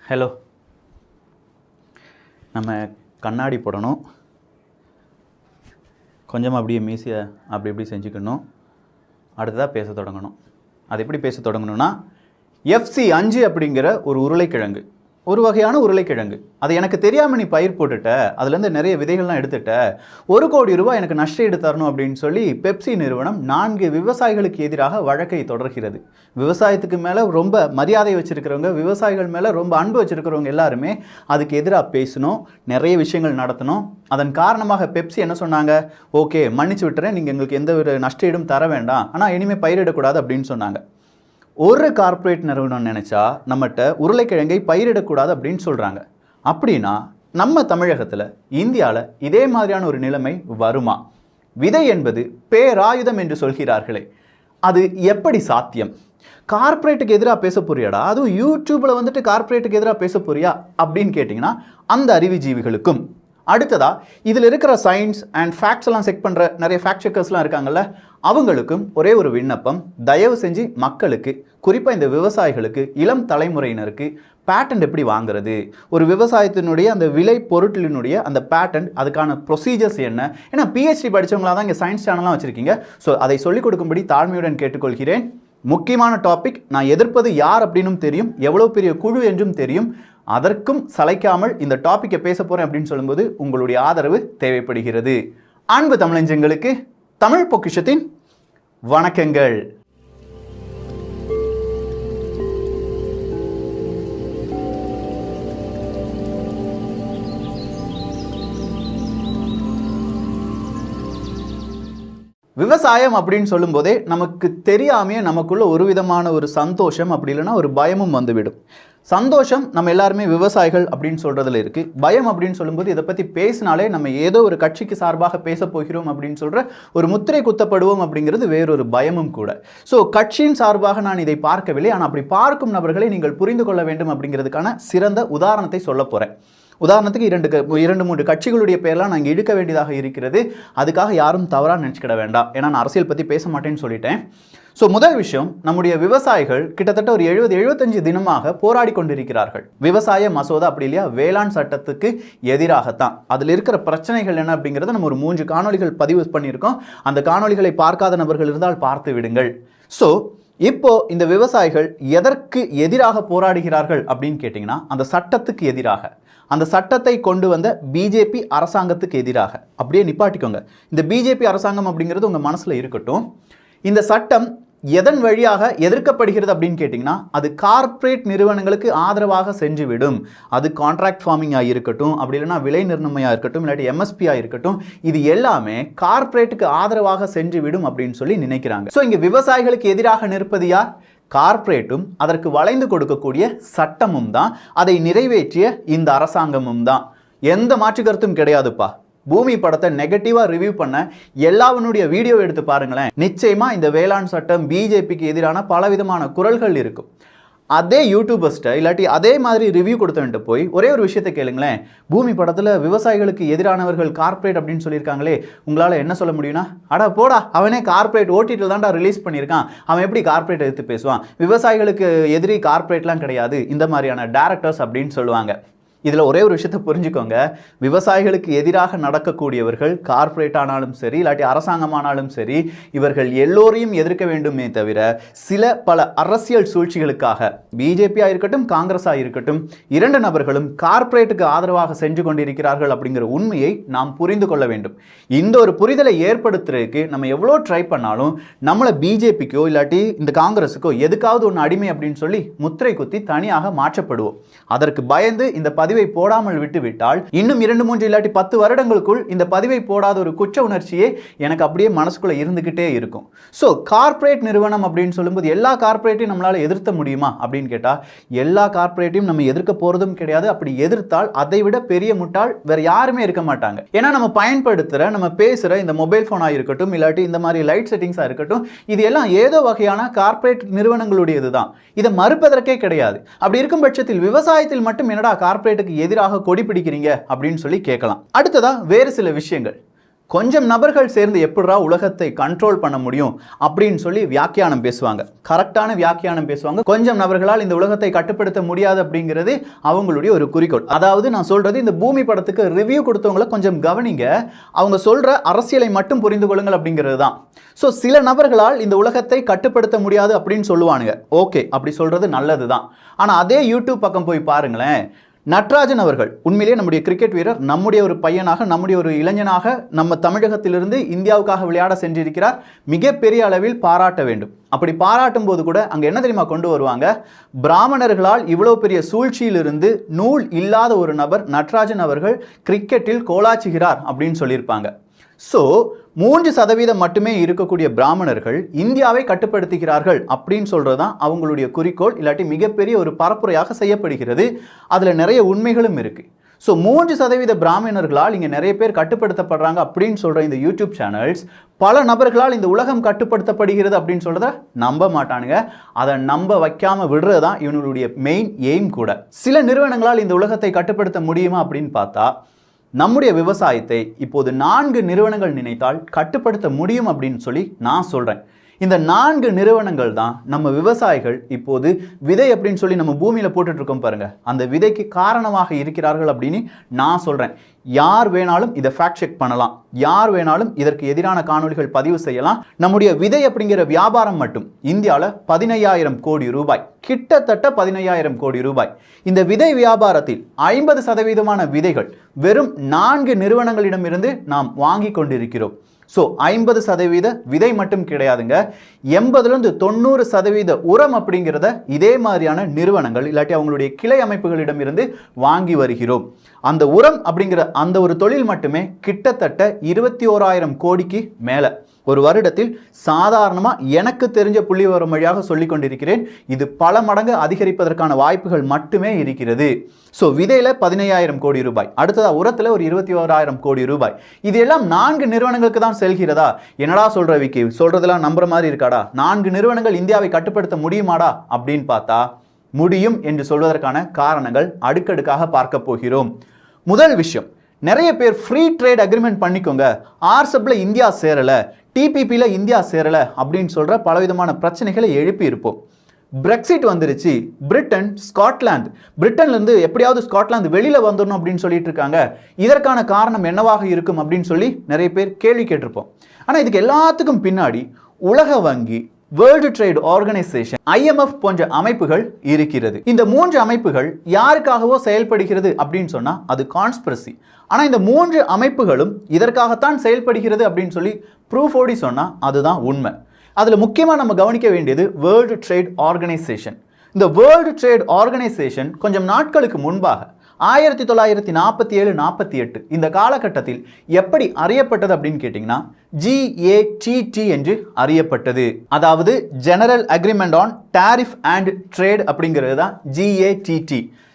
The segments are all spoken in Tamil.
ஹலோ, நம்ம கண்ணாடி போடணும், கொஞ்சம் அப்படியே மீசியை அப்படி இப்படி செஞ்சுக்கணும், அடுத்ததாக பேச தொடங்கணும். அது எப்படி பேச தொடங்கணும்னா, FC5 அப்படிங்கிற ஒரு உருளைக்கிழங்கு, ஒரு வகையான உருளைக்கிழங்கு, அது எனக்கு தெரியாமல் நீ பயிர் போட்டுட்ட, அதுலேருந்து நிறைய விதைகள்லாம் எடுத்துட்ட, 1 கோடி ரூபாய் எனக்கு நஷ்டஈடு தரணும் அப்படின்னு சொல்லி பெப்சி நிறுவனம் 4 விவசாயிகளுக்கு எதிராக வழக்கை தொடர்கிறது. விவசாயத்துக்கு மேலே ரொம்ப மரியாதை வச்சுருக்கிறவங்க, விவசாயிகள் மேலே ரொம்ப அன்பு வச்சுருக்கிறவங்க எல்லாருமே அதுக்கு எதிராக பேசணும், நிறைய விஷயங்கள் நடத்தணும். அதன் காரணமாக பெப்சி என்ன சொன்னாங்க, ஓகே மன்னிச்சு விட்டுறேன், நீங்கள் எங்களுக்கு எந்த ஒரு நஷ்டஈடும் தர வேண்டாம், ஆனால் இனிமேல் பயிரிடக்கூடாது அப்படின்னு சொன்னாங்க. ஒரு கார்ப்பரேட் நிறுவனம் நினச்சா நம்மகிட்ட உருளைக்கிழங்கை பயிரிடக்கூடாது அப்படின்னு சொல்கிறாங்க. அப்படின்னா நம்ம தமிழகத்தில், இந்தியாவில் இதே மாதிரியான ஒரு நிலைமை வருமா? விதை என்பது பேராயுதம் என்று சொல்கிறார்களே, அது எப்படி சாத்தியம்? கார்ப்பரேட்டுக்கு எதிராக பேச போறியாடா, அதுவும் யூடியூப்பில் வந்துட்டு கார்ப்பரேட்டுக்கு எதிராக பேச போறியா அப்படின்னு கேட்டிங்கன்னா, அந்த அறிவுஜீவிகளுக்கும் அடுத்ததா இதில் இருக்கிற சயின்ஸ் அண்ட் ஃபேக்ட்ஸ் எல்லாம் செக் பண்ணுற நிறைய ஃபேக்ட் செக்கர்ஸ்லாம் இருக்காங்கல்ல, அவங்களுக்கும் ஒரே ஒரு விண்ணப்பம், தயவு செஞ்சு மக்களுக்கு, குறிப்பாக இந்த விவசாயிகளுக்கு, இளம் தலைமுறையினருக்கு பேட்டன்ட் எப்படி வாங்குறது, ஒரு விவசாயத்தினுடைய அந்த விலை பொருட்களினுடைய அந்த பேட்டன்ட், அதுக்கான ப்ரொசீஜர்ஸ் என்ன, ஏன்னா PhD படித்தவங்களாக தான் இங்கே சயின்ஸ் சேனல்லாம் வச்சுருக்கீங்க. ஸோ அதை சொல்லிக் கொடுக்கும்படி தாழ்மையுடன் கேட்டுக்கொள்கிறேன். முக்கியமான டாபிக், நான் எதிர்ப்பது யார் அப்படின்னும் தெரியும், எவ்வளோ பெரிய குழு என்றும் தெரியும். அதற்கும் சளைக்காமல் இந்த டாப்பிக்கை பேச போகிறேன் அப்படின்னு சொல்லும்போது உங்களுடைய ஆதரவு தேவைப்படுகிறது. அன்பு தமிழஞ்சங்களுக்கு தமிழ் பொக்கிஷத்தின் வணக்கங்கள். விவசாயம் அப்படின்னு சொல்லும்போதே நமக்கு தெரியாமையே நமக்குள்ள ஒரு விதமான ஒரு சந்தோஷம், அப்படி இல்லைன்னா ஒரு பயமும் வந்துவிடும். சந்தோஷம் நம்ம எல்லாருமே விவசாயிகள் அப்படின்னு சொல்கிறதுல இருக்குது. பயம் அப்படின்னு சொல்லும்போது இதை பற்றி பேசினாலே நம்ம ஏதோ ஒரு கட்சிக்கு சார்பாக பேச போகிறோம் அப்படின்னு சொல்கிற ஒரு முத்திரை குத்தப்படுவோம் அப்படிங்கிறது வேறொரு பயமும் கூட. ஸோ கட்சியின் சார்பாக நான் இதை பார்க்கவில்லை, ஆனால் அப்படி பார்க்கும் நபர்களை நீங்கள் புரிந்து கொள்ள வேண்டும் அப்படிங்கிறதுக்கான சிறந்த உதாரணத்தை சொல்ல போகிறேன். உதாரணத்துக்கு 2-3 கட்சிகளுடைய பேர்லாம் நான் இங்கே எடுக்க வேண்டியதாக இருக்கிறது. அதுக்காக யாரும் தவறாக நினச்சிக்கிட வேண்டாம், ஏன்னா நான் அரசியல் பற்றி பேச மாட்டேன்னு சொல்லிட்டேன். ஸோ முதல் விஷயம், நம்முடைய விவசாயிகள் கிட்டத்தட்ட ஒரு 70-75 தினமாக போராடி கொண்டிருக்கிறார்கள். விவசாய மசோதா அப்படி இல்லையா, வேளாண் சட்டத்துக்கு எதிராகத்தான். அதில் இருக்கிற பிரச்சனைகள் என்ன அப்படிங்கிறத நம்ம ஒரு 3 காணொலிகள் பதிவு பண்ணியிருக்கோம். அந்த காணொலிகளை பார்க்காத நபர்கள் இருந்தால் பார்த்து விடுங்கள். ஸோ இப்போ இந்த விவசாயிகள் எதற்கு எதிராக போராடுகிறார்கள் அப்படின்னு கேட்டிங்கன்னா, அந்த சட்டத்துக்கு எதிராக, அந்த சட்டத்தை கொண்டு வந்த பிஜேபி அரசாங்கத்துக்கு எதிராக. அப்படியே நிப்பாட்டிக்கோங்க, இந்த பிஜேபி அரசாங்கம் அப்படிங்கிறது உங்கள் மனசில் இருக்கட்டும். இந்த சட்டம் எதன் வழியாக எதிர்க்கப்படுகிறது அப்படின்னு கேட்டிங்கன்னா, அது கார்ப்பரேட் நிறுவனங்களுக்கு ஆதரவாக சென்றுவிடும். அது கான்ட்ராக்ட் ஃபார்மிங்காக இருக்கட்டும், அப்படி இல்லைன்னா விலை நிர்ணயமாக இருக்கட்டும், இல்லாட்டி MSPயாக இருக்கட்டும், இது எல்லாமே கார்ப்பரேட்டுக்கு ஆதரவாக சென்றுவிடும் அப்படின்னு சொல்லி நினைக்கிறாங்க. ஸோ இங்கே விவசாயிகளுக்கு எதிராக நிற்பது யார்? கார்ப்பரேட்டும் அதற்கு வளைந்து கொடுக்கக்கூடிய சட்டமும் தான், அதை நிறைவேற்றிய இந்த அரசாங்கமும் தான். எந்த மாற்று கருத்தும் கிடையாதுப்பா. பூமி படத்தை நெகட்டிவாக ரிவ்யூ பண்ண எல்லாவனுடைய வீடியோ எடுத்து பாருங்களேன், நிச்சயமா இந்த வேளாண் சட்டம் பிஜேபிக்கு எதிரான பலவிதமான குரல்கள் இருக்கும். அதே யூடியூபர்ஸ்ட்டை இல்லாட்டி அதே மாதிரி ரிவ்யூ கொடுத்தவன்ட்டு போய் ஒரே ஒரு விஷயத்தை கேளுங்களேன், பூமி படத்தில் விவசாயிகளுக்கு எதிரானவர்கள் கார்ப்பரேட் அப்படின்னு சொல்லியிருக்காங்களே, உங்களால் என்ன சொல்ல முடியும்னா, அடா போடா, அவனே கார்ப்பரேட் ஓடிடியில் தான்டா ரிலீஸ் பண்ணியிருக்கான், அவன் எப்படி கார்ப்பரேட் எடுத்து பேசுவான், விவசாயிகளுக்கு எதிரி கார்ப்பரேட்லாம் கிடையாது, இந்த மாதிரியான டேரக்டர்ஸ் அப்படின்னு சொல்லுவாங்க. இதில் ஒரே ஒரு விஷயத்தை புரிஞ்சுக்கோங்க, விவசாயிகளுக்கு எதிராக நடக்கக்கூடியவர்கள் கார்ப்பரேட் ஆனாலும் சரி, இல்லாட்டி அரசாங்கமானாலும் சரி, இவர்கள் எல்லோரையும் எதிர்க்க வேண்டுமே தவிர பல அரசியல் சூழ்ச்சிகளுக்காக, பிஜேபியாக இருக்கட்டும் காங்கிரஸாக இருக்கட்டும், 2 நபர்களும் கார்ப்பரேட்டுக்கு ஆதரவாக சென்று கொண்டிருக்கிறார்கள் அப்படிங்கிற உண்மையை நாம் புரிந்து கொள்ள வேண்டும். இந்த ஒரு புரிதலை ஏற்படுத்துறதுக்கு நம்ம எவ்வளோ ட்ரை பண்ணாலும் நம்மளை பிஜேபிக்கோ இல்லாட்டி இந்த காங்கிரஸுக்கோ எதுக்காவது ஒன்று அடிமை அப்படின்னு சொல்லி முத்திரை குத்தி தனியாக மாற்றப்படுவோம். அதற்கு பயந்து இந்த பதிவை போடாமல் விட்டுவிட்டால் இன்னும் 2-3 இல்லாட்டி 10 வருடங்களுக்குள் இந்த பதிவை போடாத ஒரு குற்ற உணர்ச்சியே எனக்கு அப்படியே மனசுக்குள்ள இருந்துகிட்டே இருக்கும். ஸோ கார்ப்பரேட் நிறுவனம் அப்படின்னு சொல்லும்போது எல்லா கார்ப்பரேட்டையும் நம்மளால எதிர்த்த முடியுமா அப்படின்னு கேட்டால், எல்லா கார்ப்பரேட்டையும் நம்ம எதிர்க்க போறதும் கிடையாது. அப்படி எதிர்த்தால் அதை விட பெரிய முட்டாள் வேற யாருமே இருக்க மாட்டாங்க. ஏன்னா நம்ம பயன்படுத்துகிற, நம்ம பேசுகிற இந்த மொபைல் ஃபோனாக இருக்கட்டும், இல்லாட்டி இந்த மாதிரி லைட் செட்டிங்ஸாக இருக்கட்டும், இது எல்லாம் ஏதோ வகையான கார்ப்பரேட் நிறுவனங்களுடையது தான். இதை மறுப்பதற்கே கிடையாது. அப்படி இருக்கும் பட்சத்தில் விவசாயத்தில் மட்டும் என்னடா கார்ப்பரேட் எதிராக கொடி பிடிக்கிறீங்க அப்படின்னு சொல்லி கேட்கலாம். அடுத்ததா வேறு சில விஷயங்கள். கொஞ்சம் நபர்கள் சேர்ந்து எப்படிரா உலகத்தை கண்ட்ரோல் பண்ண முடியும் அப்படின்னு சொல்லி வியாக்கியானம் பேசுவாங்க. கரெக்டான வியாக்கியானம் பேசுவாங்க. கொஞ்சம் நபர்களால் இந்த உலகத்தை கட்டுப்படுத்த முடியாது அப்படிங்கிறது அவங்களுடைய ஒரு குறிக்கோள். அதாவது நான் சொல்றது, இந்த பூமி படத்துக்கு ரிவ்யூ கொடுத்தவங்களை கொஞ்சம் கவனிங்க. அவங்க சொல்ற அரசியலை மட்டும் புரிந்து கொள்ளுங்கள் அப்படிங்கிறது தான். ஸோ சில நபர்களால் இந்த உலகத்தை கட்டுப்படுத்த முடியாது அப்படின்னு சொல்லுவானுங்க. ஓகே, அப்படி சொல்றது நல்லது தான். ஆனால் அதே யூடியூப் பக்கம் போய் பாருங்களேன். நட்ராஜன் அவர்கள் உண்மையிலேயே நம்முடைய கிரிக்கெட் வீரர், நம்முடைய ஒரு பையனாக, நம்முடைய ஒரு இளைஞனாக நம்ம தமிழகத்திலிருந்து இந்தியாவுக்காக விளையாட சென்றிருக்கிறார். மிகப்பெரிய அளவில் பாராட்ட வேண்டும். அப்படி பாராட்டும் போது கூட அங்கே என்ன தெரியுமா கொண்டு வருவாங்க? பிராமணர்களால் இவ்வளோ பெரிய சூழ்ச்சியிலிருந்து நூல் இல்லாத ஒரு நபர் நட்ராஜன் அவர்கள் கிரிக்கெட்டில் கோலாச்சுகிறார் அப்படின்னு சொல்லியிருப்பாங்க. ஸோ 3% மட்டுமே இருக்கக்கூடிய பிராமணர்கள் இந்தியாவை கட்டுப்படுத்துகிறார்கள் அப்படின்னு சொல்கிறது தான் அவங்களுடைய குறிக்கோள். இல்லாட்டி மிகப்பெரிய ஒரு பரப்புரையாக செய்யப்படுகிறது. அதில் நிறைய உண்மைகளும் இருக்குது. ஸோ 3% பிராமணர்களால் இங்கே நிறைய பேர் கட்டுப்படுத்தப்படுறாங்க அப்படின்னு சொல்கிற இந்த யூடியூப் சேனல்ஸ் பல நபர்களால் இந்த உலகம் கட்டுப்படுத்தப்படுகிறது அப்படின்னு சொல்கிறத நம்ப மாட்டானுங்க. அதை நம்ப வைக்காமல் விடுறது தான் இவனுடைய மெயின் எய்ம் கூட. சில நிறுவனங்களால் இந்த உலகத்தை கட்டுப்படுத்த முடியுமா அப்படின்னு பார்த்தா, நம்முடைய விவசாயத்தை இப்போது 4 நிறுவனங்கள் நினைத்தால் கட்டுப்படுத்த முடியும் அப்படின்னு சொல்லி நான் சொல்கிறேன். இந்த 4 நிறுவனங்கள் தான் நம்ம விவசாயிகள் இப்போது விதை அப்படின்னு சொல்லி நம்ம பூமியில் போட்டுட்ருக்கோம் பாருங்க, அந்த விதைக்கு காரணமாக இருக்கிறார்கள் அப்படின்னு நான் சொல்கிறேன். யார் வேணாலும் இதை ஃபேக்ட் செக் பண்ணலாம். யார் வேணாலும் இதற்கு எதிரான காணொளிகள் பதிவு செய்யலாம். நம்முடைய விதை அப்படிங்கிற வியாபாரம் மட்டும் இந்தியாவில் 15,000 கோடி ரூபாய், கிட்டத்தட்ட 15,000 கோடி ரூபாய். இந்த விதை வியாபாரத்தில் 50% விதைகள் வெறும் 4 நிறுவனங்களிடமிருந்து நாம் வாங்கி கொண்டிருக்கிறோம். ஸோ 50% விதை மட்டும் கிடையாதுங்க, 80-90% உரம் அப்படிங்கிறத இதே மாதிரியான நிறுவனங்கள் இல்லாட்டி அவங்களுடைய கிளை அமைப்புகளிடமிருந்து வாங்கி வருகிறோம். அந்த உரம் அப்படிங்கிற அந்த ஒரு தொழில் மட்டுமே கிட்டத்தட்ட 21,000 கோடிக்கு மேலே ஒரு வருடத்தில் சாதாரணமாக எனக்கு தெரிஞ்ச புள்ளி வரும் வழியாக சொல்லிக் கொண்டிருக்கிறேன். இது பல மடங்கு அதிகரிப்பதற்கான வாய்ப்புகள் மட்டுமே இருக்கிறது. ஸோ விதையில் 15,000 கோடி ரூபாய், அடுத்ததாக உரத்தில் ஒரு 21,000 கோடி ரூபாய். இது எல்லாம் 4 நிறுவனங்களுக்கு தான் செல்கிறதா? என்னடா சொல்கிற விக்கி, சொல்கிறதெல்லாம் நம்புற மாதிரி இருக்காடா? 4 நிறுவனங்கள் இந்தியாவை கட்டுப்படுத்த முடியுமாடா அப்படின்னு பார்த்தா முடியும் என்று சொல்வதற்கான காரணங்கள் அடுக்கடுக்காக பார்க்க போகிறோம். முதல் விஷயம், நிறைய பேர் ஃப்ரீ ட்ரேட் அக்ரிமெண்ட் பண்ணிக்கோங்க, ஆர்செப்ல இந்தியா சேரலை, டிபிபியில் இந்தியா சேரலை அப்படின்னு சொல்கிற பலவிதமான பிரச்சனைகளை எழுப்பி இருப்போம். பிரெக்சிட் வந்துருச்சு, பிரிட்டன், ஸ்காட்லாந்து, பிரிட்டன்லேருந்து எப்படியாவது ஸ்காட்லாந்து வெளியில் வந்துடணும் அப்படின்னு சொல்லிட்டு இருக்காங்க. இதற்கான காரணம் என்னவாக இருக்கும் அப்படின்னு சொல்லி நிறைய பேர் கேள்வி கேட்டிருப்போம். ஆனால் இதுக்கு எல்லாத்துக்கும் பின்னாடி உலக வங்கி, வேர்ல்டு ட்ரேட் ஆர்கனைசேஷன், IMF போன்ற அமைப்புகள் இருக்கிறது. இந்த 3 அமைப்புகள் யாருக்காகவோ செயல்படுகிறது அப்படின்னு சொன்னா அது கான்ஸ்பிரசி. ஆனா இந்த 3 அமைப்புகளும் இதற்காகத்தான் செயல்படுகிறது அப்படின்னு சொல்லி ப்ரூஃப் ஓடி சொன்னா அதுதான் உண்மை. அதுல முக்கியமா நம்ம கவனிக்க வேண்டியது வேர்ல்டு ட்ரேட் ஆர்கனைசேஷன். இந்த வேர்ல்டு ட்ரேட் ஆர்கனைசேஷன் கொஞ்சம் நாட்களுக்கு முன்பாக 1947-48 இந்த காலகட்டத்தில் எப்படி அறியப்பட்டது அப்படின்னு கேட்டிங்கன்னா GATT என்று அறியப்பட்டது. அதாவது general agreement on tariff and trade அப்படிங்கிறது தான் GATT.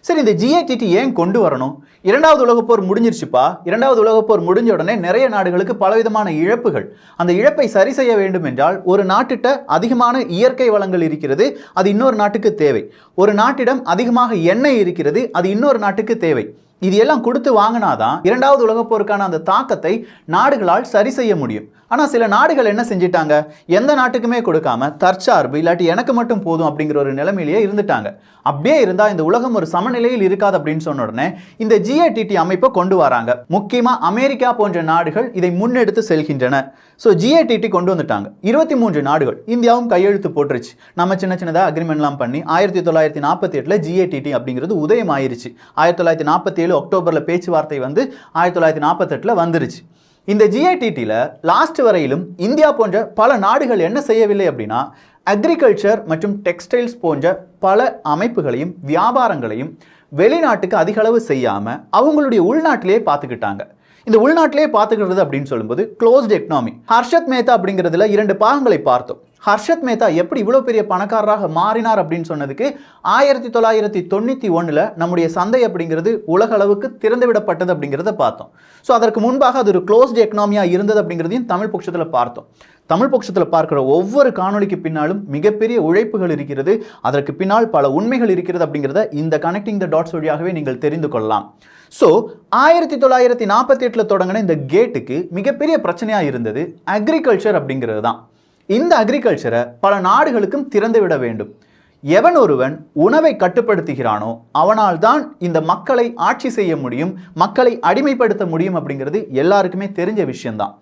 சரி, இந்த GATT ஏன் கொண்டு வரணும்? 2வது உலகப்போர் முடிஞ்சிருச்சுப்பா. 2வது உலகப்போர் முடிஞ்ச உடனே நிறைய நாடுகளுக்கு பலவிதமான இழப்புகள். அந்த இழப்பை சரி செய்ய வேண்டும் என்றால் ஒரு நாட்டிட்ட அதிகமான இயற்கை வளங்கள் இருக்கிறது, அது இன்னொரு நாட்டுக்கு தேவை. ஒரு நாட்டிடம் அதிகமாக எண்ணெய் இருக்கிறது, அது இன்னொரு நாட்டுக்கு தேவை. இது எல்லாம் கொடுத்து வாங்கினாதான் 2வது உலகப்போருக்கான அந்த தாக்கத்தை நாடுகளால் சரி செய்ய முடியும். ஆனால் சில நாடுகள் என்ன செஞ்சிட்டாங்க, எந்த நாட்டுக்குமே கொடுக்காம தற்சார்பு இல்லாட்டி எனக்கு மட்டும் போதும் அப்படிங்கிற ஒரு நிலைமையிலேயே இருந்துட்டாங்க. அப்படியே இருந்தால் இந்த உலகம் ஒரு சமநிலையில் இருக்காது அப்படின்னு சொன்ன உடனே இந்த GATT அமைப்பை கொண்டு வராங்க. முக்கியமாக அமெரிக்கா போன்ற நாடுகள் இதை முன்னெடுத்து செல்கின்றன. ஸோ GATT கொண்டு வந்துட்டாங்க. 23 நாடுகள், இந்தியாவும் கையெழுத்து போட்டுருச்சு. நம்ம சின்ன சின்னதாக அக்ரிமெண்ட்லாம் பண்ணி 1948 GATT அப்படிங்கிறது உதயம் ஆயிருச்சு. 1947 அக்டோபரில் பேச்சுவார்த்தை வந்து 1948 வந்துருச்சு. இந்த GATTல லாஸ்ட் வரையிலும் இந்தியா போன்ற பல நாடுகள் என்ன செய்யவில்லை அப்படின்னா, அக்ரிகல்ச்சர் மற்றும் டெக்ஸ்டைல்ஸ் போன்ற பல அமைப்புகளையும் வியாபாரங்களையும் வெளிநாட்டுக்கு அதிக அளவு செய்யாம அவங்களுடைய உள்நாட்டிலேயே பார்த்துக்கிட்டாங்க. இந்த உள்நாட்டிலேயே பார்த்துக்கிறது அப்படின்னு சொல்லும்போது க்ளோஸ்ட் எக்கனாமி. ஹர்ஷத் மேத்தா அப்படிங்கிறதுல 2 பாகங்களை பார்த்தோம். ஹர்ஷத் மேத்தா எப்படி இவ்வளோ பெரிய பணக்காரராக மாறினார் அப்படின்னு சொன்னதுக்கு 1991 நம்முடைய சந்தை அப்படிங்கிறது உலக அளவுக்கு திறந்துவிடப்பட்டது அப்படிங்கிறத பார்த்தோம். ஸோ அதற்கு முன்பாக அது ஒரு க்ளோஸ்டு எக்கனாமியாக இருந்தது அப்படிங்கிறதையும் தமிழ் பட்சத்தில் பார்த்தோம். தமிழ் பட்சத்தில் பார்க்குற ஒவ்வொரு காணொலிக்கு பின்னாலும் மிகப்பெரிய உழைப்புகள் இருக்கிறது, அதற்கு பின்னால் பல உண்மைகள் இருக்கிறது அப்படிங்கிறத இந்த கனெக்டிங் த டாட்ஸ் வழியாகவே நீங்கள் தெரிந்து கொள்ளலாம். ஸோ 1948 தொடங்கின இந்த கேட்டுக்கு மிகப்பெரிய பிரச்சனையாக இருந்தது அக்ரிகல்ச்சர் அப்படிங்கிறது தான். இந்த அக்ரிகல்ச்சரை பல நாடுகளுக்கும் திறந்து விட வேண்டும். எவன் ஒருவன் உணவை கட்டுப்படுத்துகிறானோ அவனால் தான் இந்த மக்களை ஆட்சி செய்ய முடியும், மக்களை அடிமைப்படுத்த முடியும் அப்படிங்கிறது எல்லாருக்குமே தெரிஞ்ச விஷயம்தான்.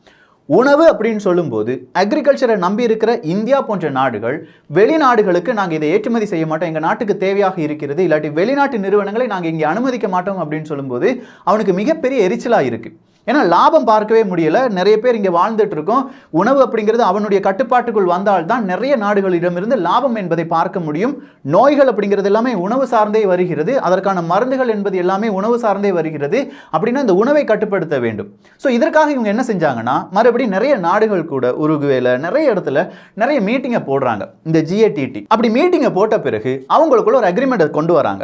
உணவு அப்படின்னு சொல்லும்போது அக்ரிகல்ச்சரை நம்பி இருக்கிற இந்தியா போன்ற நாடுகள் வெளிநாடுகளுக்கு நாங்கள் இதை ஏற்றுமதி செய்ய மாட்டோம், எங்கள் நாட்டுக்கு தேவையாக இருக்கிறது, இல்லாட்டி வெளிநாட்டு நிறுவனங்களை நாங்கள் இங்கே அனுமதிக்க மாட்டோம் அப்படின்னு சொல்லும்போது அவனுக்கு மிகப்பெரிய எரிச்சலாக இருக்குது. ஏன்னா லாபம் பார்க்கவே முடியல, நிறைய பேர் இங்கே வாழ்ந்துட்டு இருக்கோம். உணவு அப்படிங்கிறது அவனுடைய கட்டுப்பாட்டுக்குள் வந்தால்தான் நிறைய நாடுகளிடமிருந்து லாபம் என்பதை பார்க்க முடியும். நோய்கள் அப்படிங்கிறது எல்லாமே உணவு சார்ந்தே வருகிறது, அதற்கான மருந்துகள் என்பது எல்லாமே உணவு சார்ந்தே வருகிறது. அப்படின்னா இந்த உணவை கட்டுப்படுத்த வேண்டும். ஸோ இதற்காக இவங்க என்ன செஞ்சாங்கன்னா மறுபடியும் நிறைய நாடுகள் கூட உருகுவேல நிறைய இடத்துல நிறைய மீட்டிங்கை போடுறாங்க, இந்த GATT. அப்படி மீட்டிங்கை போட்ட பிறகு அவங்களுக்குள்ள ஒரு அக்ரிமெண்ட் கொண்டு வராங்க.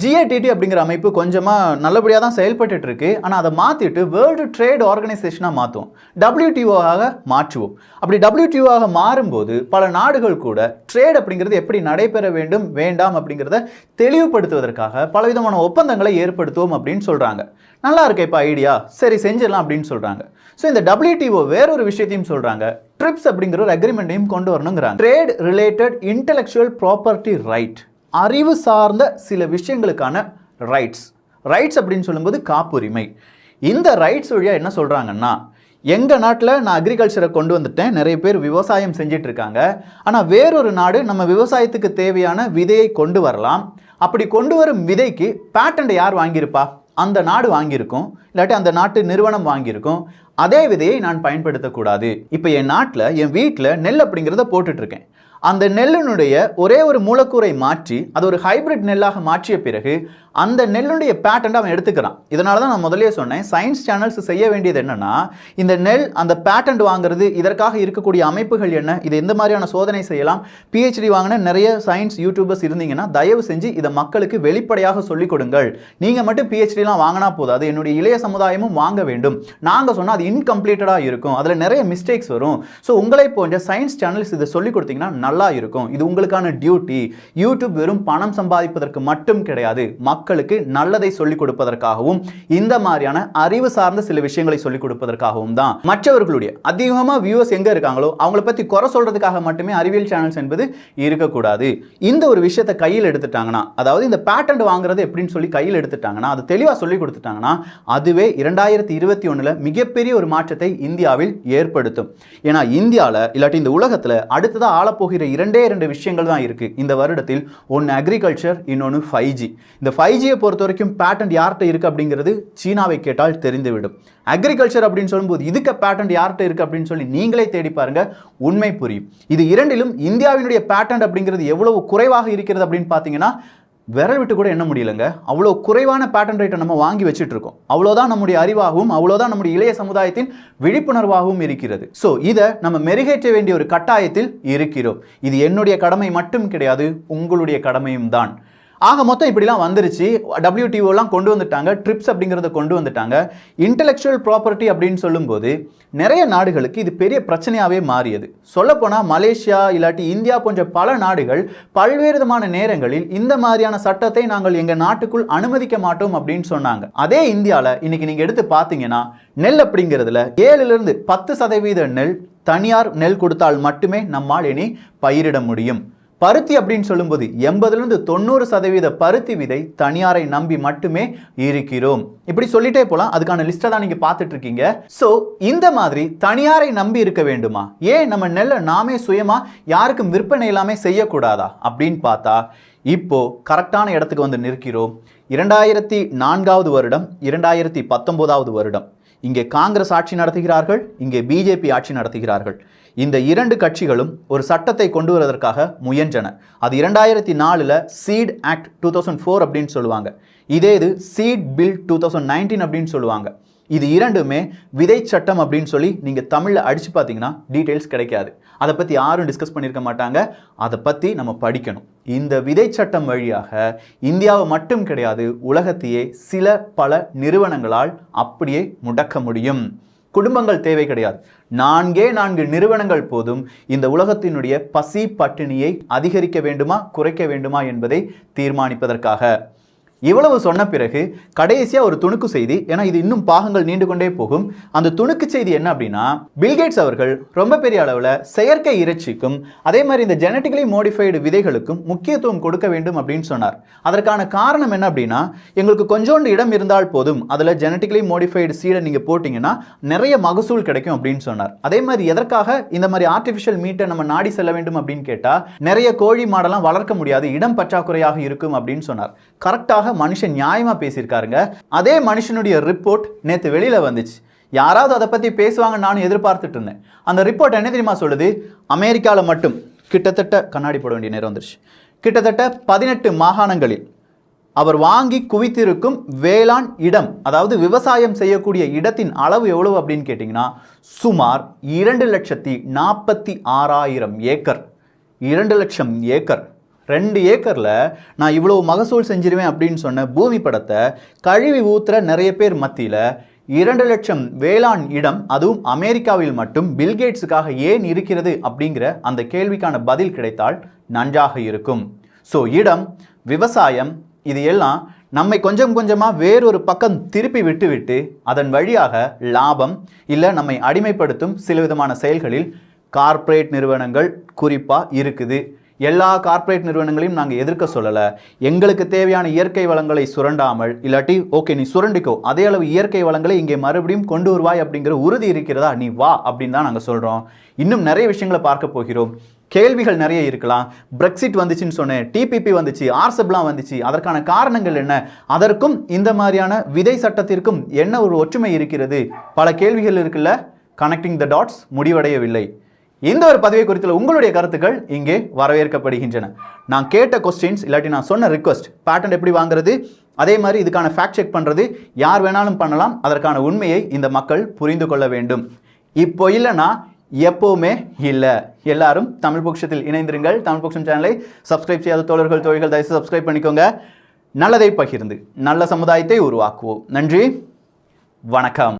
GATT அப்படிங்கிற அமைப்பு கொஞ்சமாக நல்லபடியாக தான் செயல்பட்டு இருக்கு. ஆனால் அதை மாற்றிட்டு வேர்ல்டு ட்ரேட் ஆர்கனைசேஷனாக மாற்றுவோம், WTO ஆக மாற்றுவோம். அப்படி WTO ஆக மாறும்போது பல நாடுகள் கூட ட்ரேட் அப்படிங்கிறது எப்படி நடைபெற வேண்டும் வேண்டாம் அப்படிங்கிறத தெளிவுபடுத்துவதற்காக பலவிதமான ஒப்பந்தங்களை ஏற்படுத்துவோம் அப்படின்னு சொல்கிறாங்க. நல்லா இருக்கு இப்போ ஐடியா, சரி செஞ்சிடலாம் அப்படின்னு சொல்கிறாங்க. ஸோ இந்த WTO வேறொரு விஷயத்தையும் சொல்கிறாங்க, ட்ரிப்ஸ் அப்படிங்கிற ஒரு அக்ரிமெண்ட்டையும் கொண்டு வரணுங்கிறாங்க. Trade related intellectual property right, அறிவு சார்ந்த சில விஷயங்களுக்கான ரைட்ஸ் அப்படின்னு சொல்லும்போது காப்புரிமை. இந்த ரைட்ஸ் வழியாக என்ன சொல்கிறாங்கன்னா, எங்கள் நாட்டில் நான் அக்ரிகல்ச்சரை கொண்டு வந்துட்டேன், நிறைய பேர் விவசாயம் செஞ்சிட்டு இருக்காங்க, ஆனால் வேறொரு நாடு நம்ம விவசாயத்துக்கு தேவையான விதையை கொண்டு வரலாம். அப்படி கொண்டு வரும் விதைக்கு பேட்டன்ட் யார் வாங்கியிருப்பா? அந்த நாடு வாங்கியிருக்கும், இல்லாட்டி அந்த நாட்டு நிறுவனம் வாங்கியிருக்கும். அதே விதையை நான் பயன்படுத்தக்கூடாது. இப்போ என் நாட்டில் என் வீட்டில் நெல் அப்படிங்கிறத போட்டுட்ருக்கேன். அந்த நெல்லினுடைய ஒரே ஒரு மூலக்கூறை மாற்றி அது ஒரு ஹைபிரிட் நெல்லாக மாற்றிய பிறகு அந்த நெல்லுடைய பேட்டன்ட் அவன் எடுத்துக்கிறான். இதனால தான் நான் முதலே சொன்னேன், சயின்ஸ் சேனல்ஸ் செய்ய வேண்டியது என்னன்னா, இந்த நெல் அந்த பேட்டன்ட் வாங்குறது, இதற்காக இருக்கக்கூடிய அமைப்புகள் என்ன, இது எந்த மாதிரியான சோதனை செய்யலாம், PhD வாங்கின நிறைய சயின்ஸ் யூடியூபர்ஸ் இருந்தீங்கன்னா தயவு செஞ்சு இதை மக்களுக்கு வெளிப்படையாக சொல்லிக் கொடுங்கள். நீங்கள் மட்டும் PhDலாம் வாங்கினா போதாது, என்னுடைய இளைய சமுதாயமும் வாங்க வேண்டும். நாங்கள் சொன்னால் அது இன்கம்ப்ளீட்டடாக இருக்கும், அதில் நிறைய மிஸ்டேக்ஸ் வரும். ஸோ உங்களை போன்ற சயின்ஸ் சேனல்ஸ் இதை சொல்லிக் கொடுத்தீங்கன்னா நல்லா இருக்கும். இது உங்களுக்கான டியூட்டி. யூடியூப் வெறும் பணம் சம்பாதிப்பதற்கு மட்டும் கிடையாது, மக்களுக்கு நல்லதை சொல்லிக் கொடுப்பதற்காகவும் இந்த மாதிரியான அறிவு சார்ந்த சில விஷயங்களை சொல்லிக் கொடுப்பதற்காகவும் தான். மற்றவர்களுடைய அதிகமாக வியூவர்ஸ் எங்க இருக்காங்களோ அவங்களை பத்தி குறை சொல்றதுக்காக மட்டுமே அறிவியல் சேனல்ஸ் என்பது இருக்கக்கூடாது. இந்த ஒரு விஷயத்தை கையில் எடுத்துட்டாங்கன்னா, அதாவது இந்த பேட்டன்ட் வாங்குறது எப்படின்னு சொல்லி கையில் எடுத்துட்டாங்கன்னா, அது தெளிவாக சொல்லிக் கொடுத்துட்டாங்கன்னா அதுவே 2021 மிகப்பெரிய ஒரு மாற்றத்தை இந்தியாவில் ஏற்படுத்தும். ஏன்னா இந்தியாவில் இல்லாட்டி இந்த உலகத்தில் அடுத்ததாக ஆளப்போகிற 2 விஷயங்கள் தான் இருக்கு இந்த வருடத்தில். ஒன்று அக்ரிகல்ச்சர், இன்னொன்று 5G. இந்த 5Gயை பொறுத்த வரைக்கும் பேட்டன்ட் யார்கிட்ட இருக்கு அப்படிங்கிறது சீனாவை கேட்டால் தெரிந்துவிடும். அக்ரிகல்ச்சர் அப்படின்னு சொல்லும்போது இதுக்கு பேட்டன்ட் யார்கிட்ட இருக்கு அப்படின்னு சொல்லி நீங்களே தேடி பாருங்க, உண்மை புரியும். இது இரண்டிலும் இந்தியாவினுடைய பேட்டன்ட் அப்படிங்கிறது எவ்வளவு குறைவாக இருக்கிறது அப்படின்னு பார்த்தீங்கன்னா விரல் விட்டு கூட எண்ண முடியலங்க. அவ்வளோ குறைவான பேட்டன்ட் ரேட்டை நம்ம வாங்கி வச்சுட்டு இருக்கோம். அவ்வளோதான் நம்முடைய அறிவாகவும் அவ்வளோதான் நம்முடைய இளைய சமுதாயத்தின் விழிப்புணர்வாகவும் இருக்கிறது. ஸோ இதை நம்ம மெருகேற்ற வேண்டிய ஒரு கட்டாயத்தில் இருக்கிறோம். இது என்னுடைய கடமை மட்டும் கிடையாது, உங்களுடைய கடமையும் தான். ஆக மொத்தம் இப்படிலாம் வந்துருச்சு. WTOலாம் கொண்டு வந்துட்டாங்க, ட்ரிப்ஸ் அப்படிங்கிறத கொண்டு வந்துட்டாங்க. இன்டெலெக்சுவல் ப்ராப்பர்ட்டி அப்படின்னு சொல்லும்போது நிறைய நாடுகளுக்கு இது பெரிய பிரச்சனையாகவே மாறியது. சொல்லப்போனால் மலேசியா இல்லாட்டி இந்தியா போன்ற பல நாடுகள் பல்வேறு விதமான நேரங்களில் இந்த மாதிரியான சட்டத்தை நாங்கள் எங்கள் நாட்டுக்குள் அனுமதிக்க மாட்டோம் அப்படின்னு சொன்னாங்க. அதே இந்தியாவில் இன்னைக்கு நீங்கள் எடுத்து பார்த்தீங்கன்னா நெல் அப்படிங்கிறதுல 7லிருந்து 10% நெல் தனியார் நெல் கொடுத்தால் மட்டுமே நம்மால் இனி பயிரிட முடியும். பருத்தி அப்படின்னு சொல்லும்போது 80லிருந்து 90% பருத்தி விதை தனியாரை நம்பி மட்டுமே இருக்கிறோம். இப்படி சொல்லிட்டே போலாம், அதுக்கான லிஸ்ட்டை தான் நீங்க பார்த்துட்டு இருக்கீங்க. ஸோ இந்த மாதிரி தனியாரை நம்பி இருக்க வேண்டுமா? ஏன் நம்ம நெல்லை நாமே சுயமா யாருக்கும் விற்பனை எல்லாமே செய்யக்கூடாதா அப்படின்னு பார்த்தா இப்போ கரெக்டான இடத்துக்கு வந்து நிற்கிறோம். 2004வது வருடம், 2019வது வருடம். இங்கே காங்கிரஸ் ஆட்சி நடத்துகிறார்கள், இங்கே BJP ஆட்சி நடத்துகிறார்கள். இந்த இரண்டு கட்சிகளும் ஒரு சட்டத்தை கொண்டு வருவதற்காக முயன்றன. அது 2004 சீட் ஆக்ட் 2004 அப்படின்னு சொல்லுவாங்க. இதே இது சீட் பில் 2019 அப்படின்னு சொல்லுவாங்க. இது இரண்டுமே விதை சட்டம் அப்படின்னு சொல்லி நீங்கள் தமிழில் அடித்து பார்த்தீங்கன்னா டீட்டெயில்ஸ் கிடைக்காது. அதை பற்றி யாரும் டிஸ்கஸ் பண்ணியிருக்க மாட்டாங்க. அதை பற்றி நம்ம படிக்கணும். இந்த விதை சட்டம் வழியாக இந்தியாவை மட்டும் கிடையாது, உலகத்தையே பல நிறுவனங்களால் அப்படியே முடக்க முடியும். குடும்பங்கள் தேவை கிடையாது. 4 நிறுவனங்கள் போதும் இந்த உலகத்தினுடைய பசி பட்டினியை அதிகரிக்க வேண்டுமா குறைக்க வேண்டுமா என்பதை தீர்மானிப்பதற்காக. இவ்வளவு சொன்ன பிறகு கடைசியாக ஒரு துணுக்கு செய்தி, ஏன்னா இது இன்னும் பாகங்கள் நீண்டு கொண்டே போகும். அந்த துணுக்கு செய்தி என்ன அப்படின்னா, பில்கேட்ஸ் அவர்கள் ரொம்ப பெரிய அளவில் செயற்கை இறைச்சிக்கும் அதே மாதிரி இந்த ஜெனட்டிக்கலி மோடிஃபைடு விதைகளுக்கும் முக்கியத்துவம் கொடுக்க வேண்டும் அப்படின்னு சொன்னார். அதற்கான காரணம் என்ன அப்படின்னா, எங்களுக்கு கொஞ்சோண்டு இடம் இருந்தால் போதும், அதில் ஜெனட்டிக்கலி மோடிஃபைடு சீடை நீங்கள் போட்டிங்கன்னா நிறைய மகசூல் கிடைக்கும் அப்படின்னு சொன்னார். அதே மாதிரி எதற்காக இந்த மாதிரி ஆர்டிஃபிஷியல் மீட்டை நம்ம நாடி செல்ல வேண்டும் அப்படின்னு கேட்டால், நிறைய கோழி மாடெல்லாம் வளர்க்க முடியாது, இடம் பற்றாக்குறையாக இருக்கும் அப்படின்னு சொன்னார். கரெக்டாக மனுஷன் நியாயமா பேசியிருக்காருங்க. அதே மனுஷனுடைய ரிப்போர்ட் நேற்று வெளியில வந்துச்சு. யாராவது அதை பத்தி பேசுவாங்க நானும் எதிர்பார்த்துட்டு இருந்தேன். அந்த ரிப்போர்ட் என்ன தெரியுமா சொல்லுது? அமெரிக்காவில் மட்டும் கிட்டத்தட்ட கண்ணாடி போட வேண்டிய நேரம் வந்துருச்சு. கிட்டத்தட்ட 18 மாகாணங்களில் அவர் வாங்கி குவித்திருக்கும் வேளாண் இடம், அதாவது விவசாயம் செய்யக்கூடிய இடத்தின் அளவு எவ்வளவு அப்படின்னு கேட்டிங்கன்னா சுமார் 2,46,000 ஏக்கர். 2 லட்சம் ஏக்கர். 2 ஏக்கரில் நான் இவ்வளோ மகசூல் செஞ்சிருவேன் அப்படின்னு சொன்ன பூமி படத்தை கழுவி ஊத்துற நிறைய பேர் மத்தியில் 2 லட்சம் வேளாண் இடம், அதுவும் அமெரிக்காவில் மட்டும் பில்கேட்ஸுக்காக ஏன் இருக்கிறது அப்படிங்கிற அந்த கேள்விக்கான பதில் கிடைத்தால் நன்றாக இருக்கும். ஸோ இடம், விவசாயம், இது எல்லாம் நம்மை கொஞ்சம் கொஞ்சமாக வேறொரு பக்கம் திருப்பி விட்டு அதன் வழியாக லாபம் இல்லை நம்மை அடிமைப்படுத்தும் சில விதமான செயல்களில் கார்ப்பரேட் நிறுவனங்கள் குறிப்பாக இருக்குது. எல்லா கார்ப்பரேட் நிறுவனங்களையும் நாங்கள் எதிர்க்க சொல்லலை. எங்களுக்கு தேவையான இயற்கை வளங்களை சுரண்டாமல், இல்லாட்டி ஓகே நீ சுரண்டிக்கோ, அதே அளவு இயற்கை வளங்களை இங்கே மறுபடியும் கொண்டு வருவாய் அப்படிங்கிற உறுதி இருக்கிறதா, நீ வா அப்படின்னு தான் நாங்கள் சொல்கிறோம். இன்னும் நிறைய விஷயங்களை பார்க்க போகிறோம். கேள்விகள் நிறைய இருக்கலாம். பிரெக்சிட் வந்துச்சுன்னு சொன்னேன், டிபிபி வந்துச்சு, ஆர்செப்லாம் வந்துச்சு, அதற்கான காரணங்கள் என்ன, அதற்கும் இந்த மாதிரியான விதை சட்டத்திற்கும் என்ன ஒரு ஒற்றுமை இருக்கிறது, பல கேள்விகள் இருக்குல்ல. கனெக்டிங் த டாட்ஸ் முடிவடையவில்லை. இந்த ஒரு பதவி குறித்துள்ள உங்களுடைய கருத்துக்கள் இங்கே வரவேற்கப்படுகின்றன. நான் கேட்ட கொஸ்டின்ஸ் இல்லாட்டி நான் சொன்ன ரிக்வஸ்ட், பேட்டன்ட் எப்படி வாங்குறது, அதே மாதிரி இதுக்கான ஃபேக்ட் செக் பண்ணுறது யார் வேணாலும் பண்ணலாம். அதற்கான உண்மையை இந்த மக்கள் புரிந்து கொள்ள வேண்டும். இப்போ இல்லைன்னா எப்போவுமே இல்லை. எல்லாரும் தமிழ் பொக்கிஷத்தில் இணைந்திருங்கள். தமிழ் பொக்கிஷம் சேனலை சப்ஸ்கிரைப் செய்யாத தோழர்கள் தோழிகள் தயவுசெய்து சப்ஸ்கிரைப் பண்ணிக்கோங்க. நல்லதை பகிர்ந்து நல்ல சமுதாயத்தை உருவாக்குவோம். நன்றி, வணக்கம்.